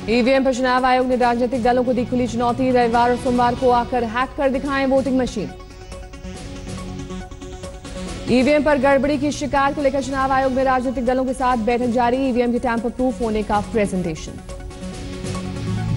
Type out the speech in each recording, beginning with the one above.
EVM पर चुनाव आयोग ने राजनीतिक दलों को दी खुली चुनौती। रविवार और सोमवार को आकर हैक कर दिखाएं वोटिंग मशीन। ईवीएम पर गड़बड़ी की शिकायत को लेकर चुनाव आयोग में राजनीतिक दलों के साथ बैठक जारी। ईवीएम के टैंपर प्रूफ होने का प्रेजेंटेशन।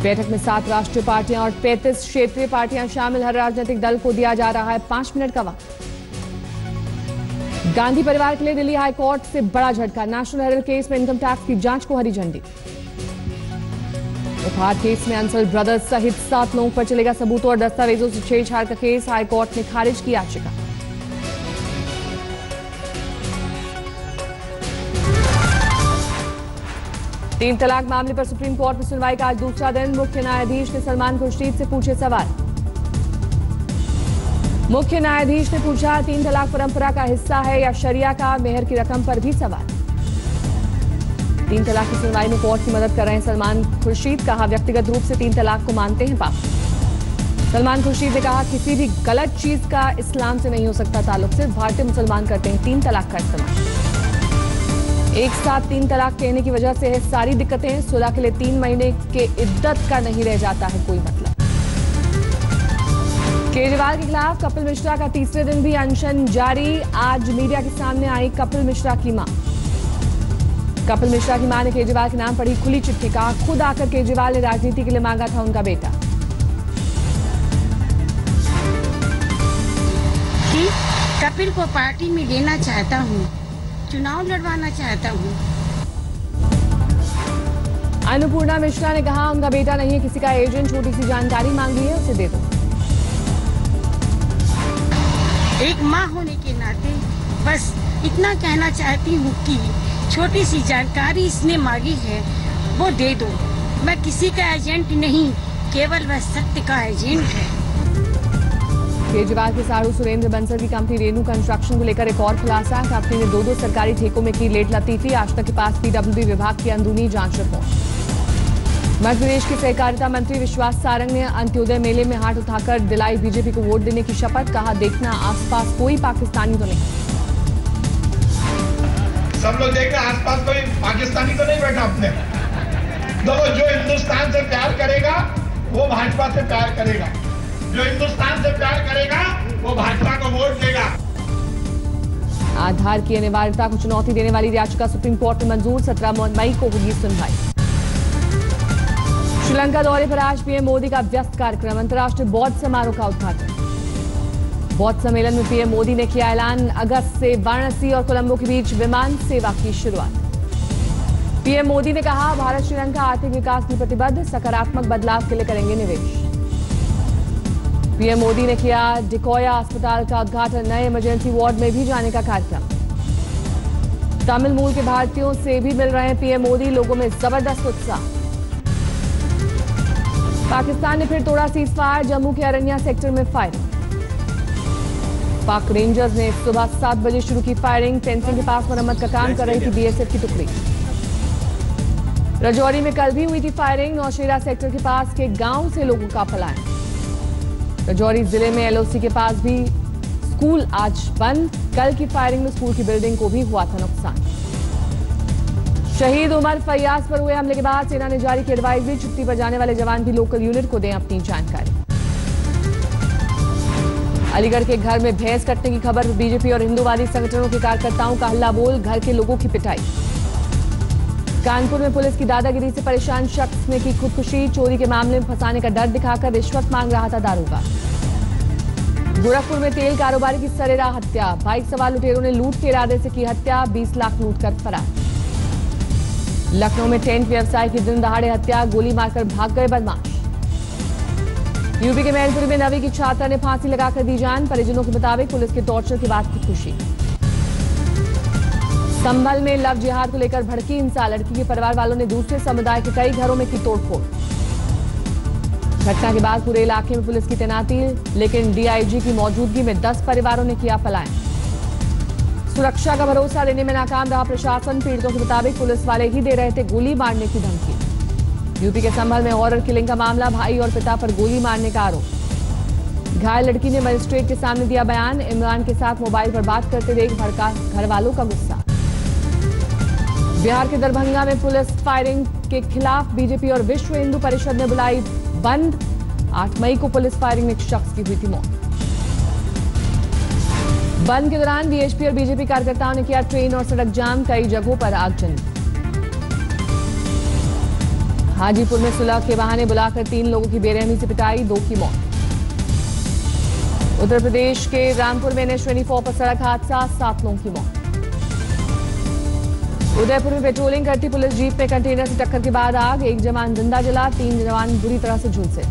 बैठक में 7 राष्ट्रीय पार्टियां और 35 क्षेत्रीय पार्टियां शामिल। हर राजनीतिक दल को दिया जा रहा है 5 मिनट का वक्त। गांधी परिवार के लिए दिल्ली हाईकोर्ट से बड़ा झटका। नेशनल हेराल्ड केस में इनकम टैक्स की जांच को हरी झंडी। उपहार केस में अंसल ब्रदर्स सहित 7 लोगों पर चलेगा सबूतों और दस्तावेजों से छेड़छाड़ का केस। हाईकोर्ट ने खारिज की याचिका। तीन तलाक मामले पर सुप्रीम कोर्ट में सुनवाई का आज दूसरा दिन। मुख्य न्यायाधीश ने सलमान खुर्शीद से पूछे सवाल। मुख्य न्यायाधीश ने पूछा, 3 तलाक परंपरा का हिस्सा है या शरिया का? मेहर की रकम पर भी सवाल। 3 तलाक की सुनवाई में कोर्ट की मदद कर रहे हैं सलमान खुर्शीद। कहा, व्यक्तिगत रूप से 3 तलाक को मानते हैं पाप। सलमान खुर्शीद ने कहा, किसी भी गलत चीज का इस्लाम से नहीं हो सकता ताल्लुक। सिर्फ भारतीय मुसलमान करते हैं 3 तलाक का इस्तेमाल। एक साथ 3 तलाक कहने की वजह से है सारी दिक्कतें। सुलह के लिए 3 महीने के इद्दत का नहीं रह जाता है कोई मतलब। केजरीवाल के खिलाफ कपिल मिश्रा का तीसरे दिन भी अनशन जारी। आज मीडिया के सामने आई कपिल मिश्रा की मां। कपिल मिश्रा की मां ने केजरीवाल के नाम पढ़ी खुली चिट्ठी। कहा, खुद आकर केजरीवाल ने राजनीति के लिए मांगा था उनका बेटा। कि कपिल को पार्टी में लेना चाहता हूं, चुनाव लड़वाना चाहता हूं। अन्नपूर्णा मिश्रा ने कहा, उनका बेटा नहीं है किसी का एजेंट। छोटी सी जानकारी मांगी है, उसे दे दो। एक माँ होने के नाते बस इतना कहना चाहती हूँ कि छोटी सी जानकारी इसने मांगी है, वो दे दो। मैं किसी का एजेंट नहीं, केवल वह सत्य का एजेंट है। केजरीवाल के साड़ू सुरेंद्र बंसल की कंपनी रेनू कंस्ट्रक्शन को लेकर एक और खुलासा। कंपनी ने 2 सरकारी ठेकों में की लेट लतीफी। आष्टा के पास पीडब्ल्यूडी विभाग की अंदरूनी जांच रिपोर्ट। मध्य प्रदेश के सहकारिता मंत्री विश्वास सारंग ने अंत्योदय मेले में हाथ उठाकर दिलाई बीजेपी को वोट देने की शपथ। कहा, देखना आसपास कोई पाकिस्तानी तो नहीं। सब लोग देख रहे हैं आसपास कोई पाकिस्तानी तो नहीं बैठा अपने। देखो, जो हिंदुस्तान से प्यार करेगा वो भाजपा से प्यार करेगा। जो हिंदुस्तान से प्यार करेगा वो भाजपा को वोट देगा। आधार की अनिवार्यता को चुनौती देने वाली याचिका सुप्रीम कोर्ट में मंजूर। 17 मई को होगी सुनवाई। श्रीलंका दौरे पर आज पीएम मोदी का व्यस्त कार्यक्रम। अंतर्राष्ट्रीय बौद्ध समारोह का उद्घाटन। बौद्ध सम्मेलन में पीएम मोदी ने किया ऐलान, अगस्त से वाराणसी और कोलंबो के बीच विमान सेवा की शुरुआत। पीएम मोदी ने कहा, भारत श्रीलंका आर्थिक विकास में प्रतिबद्ध, सकारात्मक बदलाव के लिए करेंगे निवेश। पीएम मोदी ने किया डिकोया अस्पताल का उद्घाटन। नए इमरजेंसी वार्ड में भी जाने का कार्यक्रम। तमिल मूल के भारतीयों से भी मिल रहे हैं पीएम मोदी। लोगों में जबरदस्त उत्साह। पाकिस्तान ने फिर तोड़ा सीजफायर। जम्मू के अरनिया सेक्टर में फायरिंग। पाक रेंजर्स ने सुबह 7 बजे शुरू की फायरिंग। फेंसिंग के पास मरम्मत का काम कर रही थी बीएसएफ की टुकड़ी। राजौरी में कल भी हुई थी फायरिंग। नौशेरा सेक्टर के पास के गांव से लोगों का पलायन। राजौरी जिले में एलओसी के पास भी स्कूल आज बंद। कल की फायरिंग में स्कूल की बिल्डिंग को भी हुआ था नुकसान। शहीद उमर फैयाज पर हुए हमले के बाद सेना ने जारी की एडवाइजरी। छुट्टी पर जाने वाले जवान भी लोकल यूनिट को दें अपनी जानकारी। अलीगढ़ के घर में भैंस कटने की खबर। बीजेपी और हिंदूवादी संगठनों के कार्यकर्ताओं का हल्ला बोल। घर के लोगों की पिटाई। कानपुर में पुलिस की दादागिरी से परेशान शख्स ने की खुदकुशी। चोरी के मामले में फंसाने का डर दिखाकर रिश्वत मांग रहा था दारोगा। गोरखपुर में तेल कारोबारी की सरेराह हत्या। बाइक सवार लुटेरों ने लूट के इरादे से की हत्या। 20 लाख लूट कर फरार। लखनऊ में टेंट व्यवसाय की दिन दहाड़े हत्या। गोली मारकर भाग गए बदमाश। यूपी के मैनपुरी में 9वीं की छात्रा ने फांसी लगाकर दी जान। परिजनों के मुताबिक पुलिस के टॉर्चर के बाद खुदकुशी। संभल में लव जिहाद को लेकर भड़की हिंसा। लड़की के परिवार वालों ने दूसरे समुदाय के कई घरों में की तोड़फोड़। घटना के बाद पूरे इलाके में पुलिस की तैनाती, लेकिन डीआईजी की मौजूदगी में 10 परिवारों ने किया पलायन। सुरक्षा का भरोसा देने में नाकाम रहा प्रशासन। पीड़ितों के मुताबिक पुलिस वाले ही दे रहे थे गोली मारने की धमकी। यूपी के संभल में हॉरर किलिंग का मामला। भाई और पिता पर गोली मारने का आरोप। घायल लड़की ने मजिस्ट्रेट के सामने दिया बयान। इमरान के साथ मोबाइल पर बात करते देख भड़का घर वालों का गुस्सा। बिहार के दरभंगा में पुलिस फायरिंग के खिलाफ बीजेपी और विश्व हिंदू परिषद ने बुलाई बंद। 8 मई को पुलिस फायरिंग में एक शख्स की हुई थी मौत। बंद के दौरान वीएचपी और बीजेपी कार्यकर्ताओं ने किया ट्रेन और सड़क जाम, कई जगहों पर आगजनी। हाजीपुर में सुलह के बहाने बुलाकर 3 लोगों की बेरहमी से पिटाई, 2 की मौत। उत्तर प्रदेश के रामपुर में NH-24 पर सड़क हादसा, 7 लोगों की मौत। उदयपुर में पेट्रोलिंग करती पुलिस जीप में कंटेनर से टक्कर के बाद आग, 1 जवान जिंदा जला, 3 जवान बुरी तरह से झुलसे।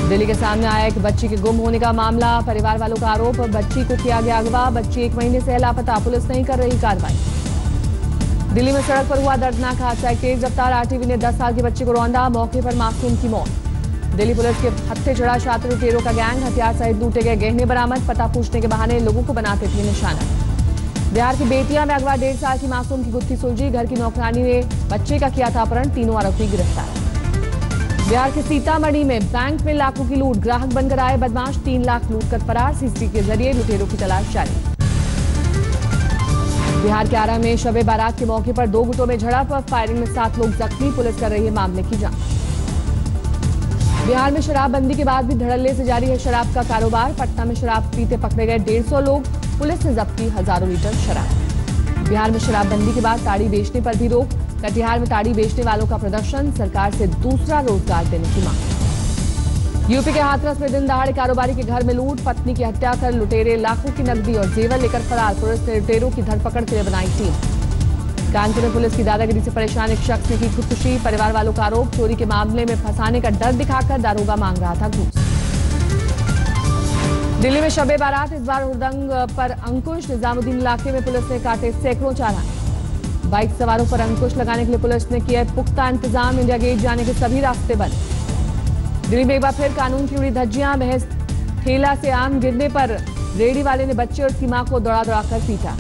दिल्ली के सामने आया एक बच्ची के गुम होने का मामला, परिवार वालों का आरोप, बच्ची को किया गया अगवा, बच्ची 1 महीने से लापता, पुलिस नहीं कर रही कार्रवाई। दिल्ली में सड़क पर हुआ दर्दनाक हादसा, एक तेज रफ्तार आरटीवी ने 10 साल के बच्चे को रौंदा, मौके पर मासूम की मौत। दिल्ली पुलिस के हत्थे चढ़ा छात्र लुटेरों का गैंग, हथियार सहित लूटे गए गहने बरामद, पता पूछने के बहाने लोगों को बनाते थे निशाना। बिहार की बेतिया में अगवा 1.5 साल की मासूम की गुत्थी सुलझी, घर की नौकरानी ने बच्चे का किया था अपहरण, 3 आरोपी गिरफ्तार। बिहार के सीतामढ़ी में बैंक में लाखों की लूट, ग्राहक बनकर आए बदमाश, 3 लाख लूट कर फरार, सीसीटीवी के जरिए लुटेरों की तलाश जारी। बिहार के आरा में शबे बारात के मौके पर 2 गुटों में झड़प, फायरिंग में 7 लोग जख्मी, पुलिस कर रही है मामले की जांच। बिहार में शराबबंदी के बाद भी धड़ल्ले से जारी है शराब का कारोबार, पटना में शराब पीते पकड़े गए 150 लोग, पुलिस ने जब्त की हजारों लीटर शराब। बिहार में शराबबंदी के बाद ताड़ी बेचने पर भी रोक, कटिहार में ताड़ी बेचने वालों का प्रदर्शन, सरकार से दूसरा रोजगार देने की मांग। यूपी के हाथरस में दिन दहाड़े कारोबारी के घर में लूट, पत्नी की हत्या कर लुटेरे लाखों की नकदी और जेवर लेकर फरार, पुलिस ने लुटेरों की धरपकड़ के लिए बनाई टीम। कानपुर में पुलिस की दादागिरी से परेशान एक शख्स ने की खुदकुशी, परिवार वालों का आरोप, चोरी के मामले में फंसाने का डर दिखाकर दारोगा मांग रहा था घूस। दिल्ली में शबे बारात, इस बार हुड़दंग पर अंकुश, निजामुद्दीन इलाके में पुलिस ने काटे सैकड़ों चालान। बाइक सवारों पर अंकुश लगाने के लिए पुलिस ने किया पुख्ता इंतजाम, इंडिया गेट जाने के सभी रास्ते बंद। दिल्ली में एक बार फिर कानून की उड़ी धज्जियां, महज ठेला से आम गिरने पर रेहड़ी वाले ने बच्चे और उसकी मां को दौड़ा कर पीटा।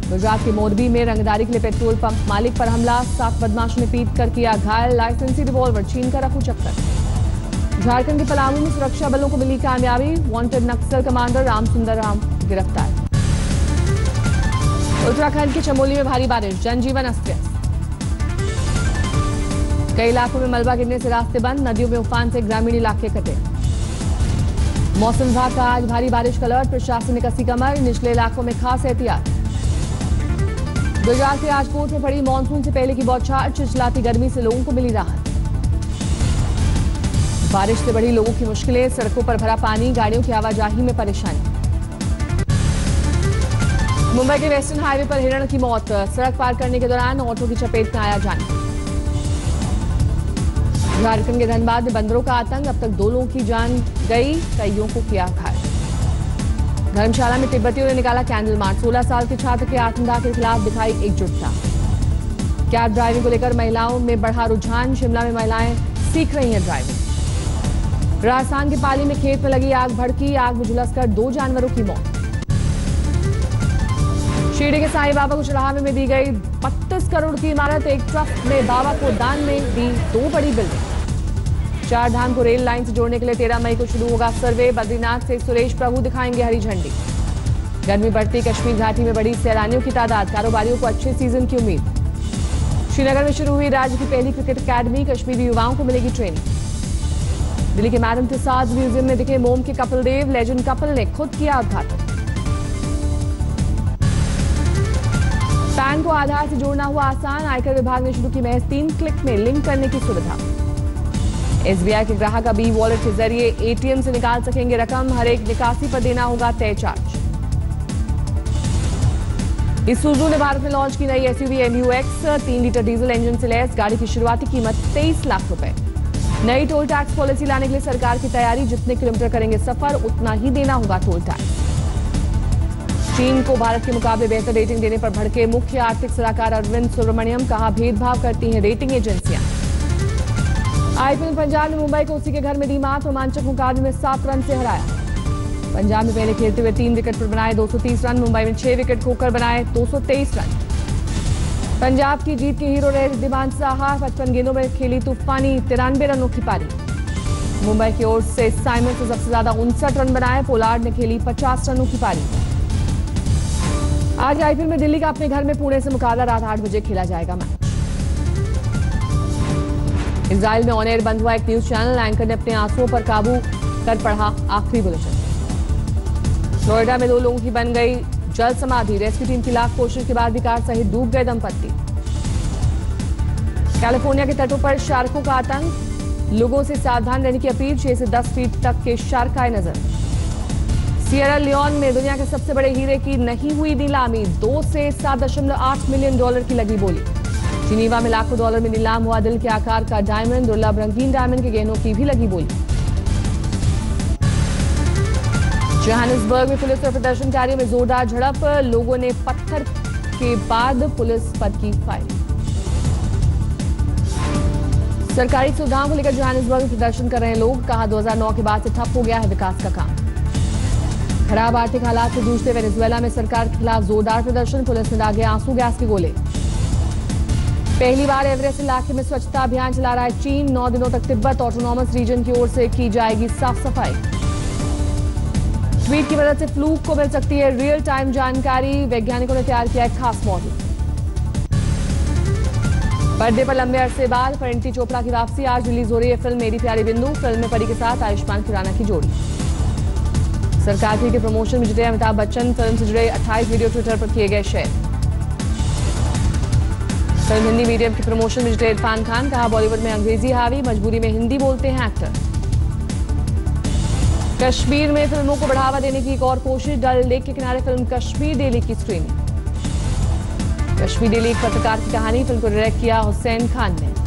गुजरात के मोरबी में रंगदारी के लिए पेट्रोल पंप मालिक पर हमला, 7 बदमाशों ने पीट कर किया घायल, लाइसेंसी रिवॉल्वर छीन कर रखू चक्कर। झारखंड के पलामू में सुरक्षा बलों को मिली कामयाबी, वांटेड नक्सल कमांडर रामसुंदर राम गिरफ्तार। उत्तराखंड के चमोली में भारी बारिश, जनजीवन अस्त व्यस्त, कई इलाकों में मलबा गिरने से रास्ते बंद, नदियों में उफान से ग्रामीण इलाके कटे। मौसम विभाग का आज भारी बारिश का अलर्ट, प्रशासन ने कसी कमर, निचले इलाकों में खास एहतियात। गुजरात के राजकोट में पड़ी मानसून से पहले की बौछार, चिलचिलाती गर्मी से लोगों को मिली राहत। बारिश से बढ़ी लोगों की मुश्किलें, सड़कों पर भरा पानी, गाड़ियों की आवाजाही में परेशानी। मुंबई के वेस्टर्न हाईवे पर हिरण की मौत, सड़क पार करने के दौरान ऑटो की चपेट में आया जान। झारखंड के धनबाद में बंदरों का आतंक, अब तक 2 लोगों की जान गई, कईयों को किया घायल। धर्मशाला में तिब्बतियों ने निकाला कैंडल मार्च, 16 साल के छात्र के आत्मदाह के खिलाफ दिखाई एकजुटता। कैब ड्राइविंग को लेकर महिलाओं में बढ़ा रुझान, शिमला में महिलाएं सीख रही हैं ड्राइविंग। राजस्थान के पाली में खेत में लगी आग भड़की, आग में झुलसकर 2 जानवरों की मौत। शिरडी के साईं बाबा को चढ़ावे में दी गई 32 करोड़ की इमारत, एक ट्रस्ट ने बाबा को दान में दी 2 बड़ी बिल्डिंग। 4 धाम को रेल लाइन से जोड़ने के लिए 13 मई को शुरू होगा सर्वे, बद्रीनाथ से सुरेश प्रभु दिखाएंगे हरी झंडी। गर्मी बढ़ती, कश्मीर घाटी में बढ़ी सैलानियों की तादाद, कारोबारियों को अच्छे सीजन की उम्मीद। श्रीनगर में शुरू हुई राज्य की पहली क्रिकेट अकेडमी, कश्मीरी युवाओं को मिलेगी ट्रेनिंग। दिल्ली के मैडम तुसाद म्यूजियम में दिखे मोम के कपिल देव, लेजेंड कपिल ने खुद किया उद्घाटन। पैन को आधार से जोड़ना हुआ आसान, आयकर विभाग ने शुरू की महज 3 क्लिक में लिंक करने की सुविधा। एसबीआई के ग्राहक अब ई-वॉलेट के जरिए एटीएम से निकाल सकेंगे रकम, हर एक निकासी पर देना होगा तय चार्ज। इसुजू ने भारत में लॉन्च की नई SUV MU-X, 3 litre diesel engine से लैस, गाड़ी की शुरुआती कीमत 23 लाख रुपए। नई टोल टैक्स पॉलिसी लाने के लिए सरकार की तैयारी, जितने किलोमीटर करेंगे सफर उतना ही देना होगा टोल टैक्स। चीन को भारत के मुकाबले बेहतर रेटिंग देने पर भड़के मुख्य आर्थिक सलाहकार अरविंद सुब्रमण्यम, कहा भेदभाव करती हैं रेटिंग एजेंसियां। आईपीएल पंजाब ने मुंबई को उसी के घर में दी मात, रोमांचक मुकाबले में 7 रन से हराया। पंजाब में पहले खेलते हुए 3 विकेट पर बनाए 230 रन, मुंबई में 6 विकेट खोकर बनाए 223 रन। पंजाब की जीत के हीरो रहे रिद्धिमान साहा, 55 गेंदों में खेली तूफानी 93 रनों की पारी। मुंबई की ओर से साइमन से सबसे ज्यादा 59 रन बनाए, पोलार्ड ने खेली 50 रनों की पारी। आज आईपीएल में दिल्ली का अपने घर में पुणे से मुकाबला रात 8 बजे खेला जाएगा मैच। इजराइल में ऑन एयर बंद हुआ एक न्यूज चैनल, एंकर ने अपने आंसुओं पर काबू कर पढ़ा आखिरी बुलेटिन। फ्लोरिडा में 2 लोगों की बन गई जल समाधि, रेस्क्यू टीम की लाख कोशिश के बाद भी कार सहित डूब गए दंपत्ति। कैलिफोर्निया के तटों पर शार्कों का आतंक, लोगों से सावधान रहने की अपील, 6 से 10 फीट तक के शार्क आए नजर। सियरा लियोन में दुनिया के सबसे बड़े हीरे की नहीं हुई नीलामी, 2 से 7.8 मिलियन डॉलर की लगी बोली। जिनीवा में लाखों डॉलर में नीलाम हुआ दिल के आकार का डायमंड, दुर्लभ रंगीन डायमंड के गहनों की भी लगी बोली। जोहानिसबर्ग में पुलिस और प्रदर्शनकारियों में जोरदार झड़प, लोगों ने पत्थर के बाद पुलिस पर की फायरिंग। सरकारी सुविधाओं को लेकर जोहानिसबर्ग में प्रदर्शन कर रहे लोग, कहा 2009 के बाद से ठप हो गया है विकास का काम। खराब आर्थिक हालात से जूझते वेनेजुएला में सरकार के खिलाफ जोरदार प्रदर्शन, पुलिस ने दागे आंसू गैस के गोले। पहली बार एवरेस्ट इलाके में स्वच्छता अभियान चला रहा है चीन, 9 दिनों तक तिब्बत ऑटोनॉमस रीजन की ओर से की जाएगी साफ सफाई। ट्वीट की मदद से फ्लूक को मिल सकती है रियल टाइम जानकारी, वैज्ञानिकों ने तैयार किया है खास मॉडल। पर्दे पर लंबे अरसे बाद परिणीति चोपड़ा की वापसी, आज रिलीज हो रही है फिल्म मेरी प्यारी बिंदु। फिल्म में परी के साथ आयुष्मान खुराना की जोड़ी। सरकार के प्रमोशन में जुटे अमिताभ बच्चन, फिल्म से जुड़े 28 वीडियो ट्विटर पर किए गए शेयर। फिल्म हिंदी मीडियम के प्रमोशन में जुटे इरफान खान, कहा बॉलीवुड में अंग्रेजी हावी, मजबूरी में हिंदी बोलते हैं एक्टर। कश्मीर में फिल्मों को बढ़ावा देने की एक और कोशिश, डल लेक के किनारे फिल्म कश्मीर डेली की स्क्रीनिंग। कश्मीर डेली एक पत्रकार की कहानी, फिल्म को डायरेक्ट किया हुसैन खान ने।